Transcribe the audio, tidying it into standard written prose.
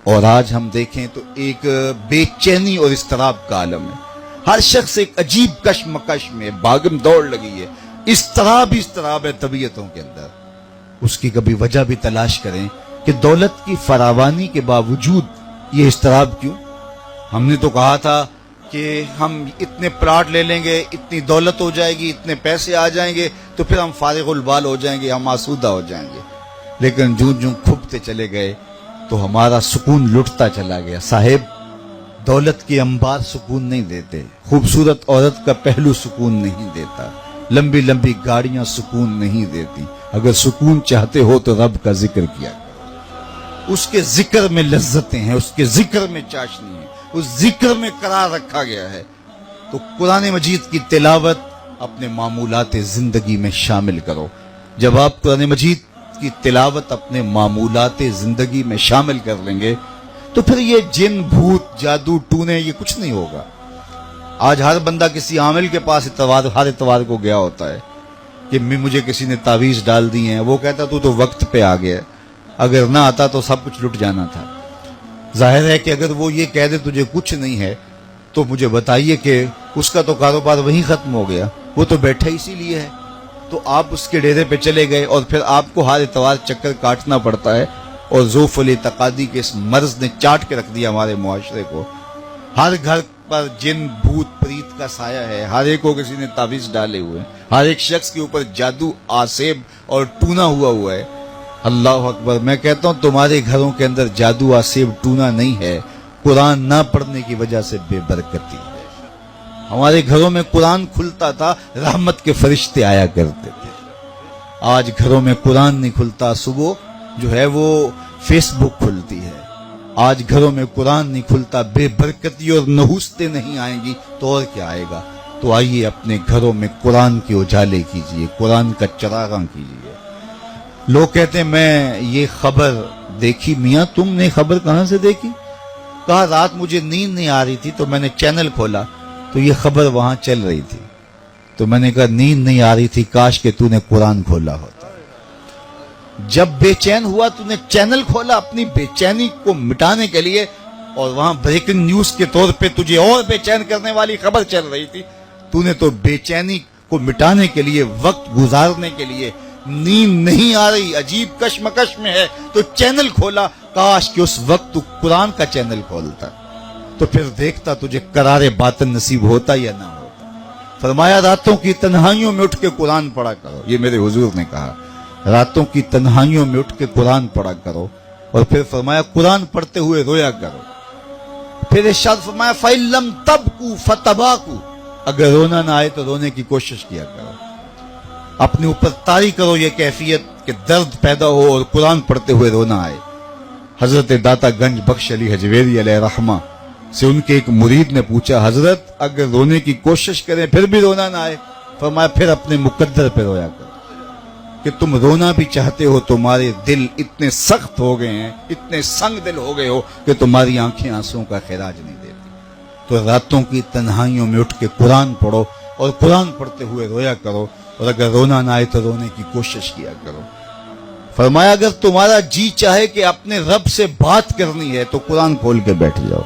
اور آج ہم دیکھیں تو ایک بے چینی اور اضطراب کا عالم ہے. ہر شخص ایک عجیب کشمکش میں بھاگم دوڑ لگی ہے. اضطراب ہے طبیعتوں کے اندر. اس کی کبھی وجہ بھی تلاش کریں کہ دولت کی فراوانی کے باوجود یہ اضطراب کیوں؟ ہم نے تو کہا تھا کہ ہم اتنے پلاٹ لے لیں گے، اتنی دولت ہو جائے گی، اتنے پیسے آ جائیں گے تو پھر ہم فارغ البال ہو جائیں گے، ہم آسودہ ہو جائیں گے. لیکن جوں کھپتے چلے گئے تو ہمارا سکون لٹتا چلا گیا. صاحب، دولت کے انبار سکون نہیں دیتے، خوبصورت عورت کا پہلو سکون نہیں دیتا، لمبی لمبی گاڑیاں سکون نہیں دیتی. اگر سکون چاہتے ہو تو رب کا ذکر کیا کرو. اس کے ذکر میں لذتیں ہیں، اس کے ذکر میں چاشنی ہے، اس ذکر میں قرار رکھا گیا ہے. تو قرآن مجید کی تلاوت اپنے معمولات زندگی میں شامل کرو. جب آپ قرآن مجید کی تلاوت اپنے معمولات زندگی میں شامل کر لیں گے تو پھر یہ جن، بھوت، جادو، ٹونے یہ کچھ نہیں ہوگا. آج ہر بندہ کسی عامل کے پاس ہر اتوار کو گیا ہوتا ہے کہ مجھے کسی نے تعویذ ڈال دی ہیں. وہ کہتا تو وقت پہ آ گیا، اگر نہ آتا تو سب کچھ لٹ جانا تھا. ظاہر ہے کہ اگر وہ یہ کہہ دے تجھے کچھ نہیں ہے تو مجھے بتائیے کہ اس کا تو کاروبار وہیں ختم ہو گیا. وہ تو بیٹھا اسی لیے ہے. تو آپ اس کے ڈیرے پہ چلے گئے اور پھر آپ کو ہر اتوار چکر کاٹنا پڑتا ہے. اور ذوف الاعتقادی کے اس مرض نے چاٹ کے رکھ دیا ہمارے معاشرے کو. ہر گھر پر جن، بھوت، پریت کا سایہ ہے. ہر ایک کو کسی نے تعویذ ڈالے ہوئے ہیں. ہر ایک شخص کے اوپر جادو، آسیب اور ٹونا ہوا ہے. اللہ اکبر. میں کہتا ہوں تمہارے گھروں کے اندر جادو، آسیب، ٹونا نہیں ہے، قرآن نہ پڑھنے کی وجہ سے بے برکتی ہے. ہمارے گھروں میں قرآن کھلتا تھا، رحمت کے فرشتے آیا کرتے تھے. آج گھروں میں قرآن نہیں کھلتا، صبح جو ہے وہ فیس بک کھلتی ہے. آج گھروں میں قرآن نہیں کھلتا، بے برکتی اور نحوستیں نہیں آئیں گی تو اور کیا آئے گا. تو آئیے اپنے گھروں میں قرآن کے اجالے کیجئے، قرآن کا چراغاں کیجئے. لوگ کہتے ہیں میں یہ خبر دیکھی. میاں تم نے خبر کہاں سے دیکھی؟ کہا رات مجھے نیند نہیں آ رہی تھی تو میں نے چینل کھولا تو یہ خبر وہاں چل رہی تھی. تو میں نے کہا نیند نہیں آ رہی تھی، کاش کہ تو نے قرآن کھولا ہوتا. جب بے چین ہوا تو نے چینل کھولا اپنی بے چینی کو مٹانے کے لیے، اور وہاں بریکنگ نیوز کے طور پہ تجھے اور بے چین کرنے والی خبر چل رہی تھی. تو نے تو بے چینی کو مٹانے کے لیے، وقت گزارنے کے لیے، نیند نہیں آ رہی، عجیب کشمکش میں ہے تو چینل کھولا. کاش کہ اس وقت تو قرآن کا چینل کھولتا تو پھر دیکھتا تجھے قرار باطن نصیب ہوتا یا نہ ہوتا. فرمایا راتوں کی تنہائیوں میں اٹھ کے قرآن پڑھا کرو. یہ میرے حضور نے کہا، راتوں کی تنہائیوں میں اٹھ کے قرآن پڑھا کرو. اور پھر فرمایا قرآن پڑھتے ہوئے رویا کرو. پھر ارشاد فرمایا فَإِن لَمْ تَبْكُوا فَتَبَاكُوا. اگر رونا نہ آئے تو رونے کی کوشش کیا کرو. اپنے اوپر طاری کرو یہ کیفیت کہ درد پیدا ہو اور قرآن پڑھتے ہوئے رونا آئے. حضرت داتا گنج بخش علی حجویری علیہ رحمہ سے ان کے ایک مرید نے پوچھا، حضرت اگر رونے کی کوشش کریں پھر بھی رونا نہ آئے؟ فرمایا پھر اپنے مقدر پہ رویا کرو کہ تم رونا بھی چاہتے ہو، تمہارے دل اتنے سخت ہو گئے ہیں، اتنے سنگ دل ہو گئے ہو کہ تمہاری آنکھیں آنسوں کا خراج نہیں دیتی. تو راتوں کی تنہائیوں میں اٹھ کے قرآن پڑھو اور قرآن پڑھتے ہوئے رویا کرو. اور اگر رونا نہ آئے تو رونے کی کوشش کیا کرو. فرمایا اگر تمہارا جی چاہے کہ اپنے رب سے بات کرنی ہے تو قرآن کھول کے بیٹھ جاؤ.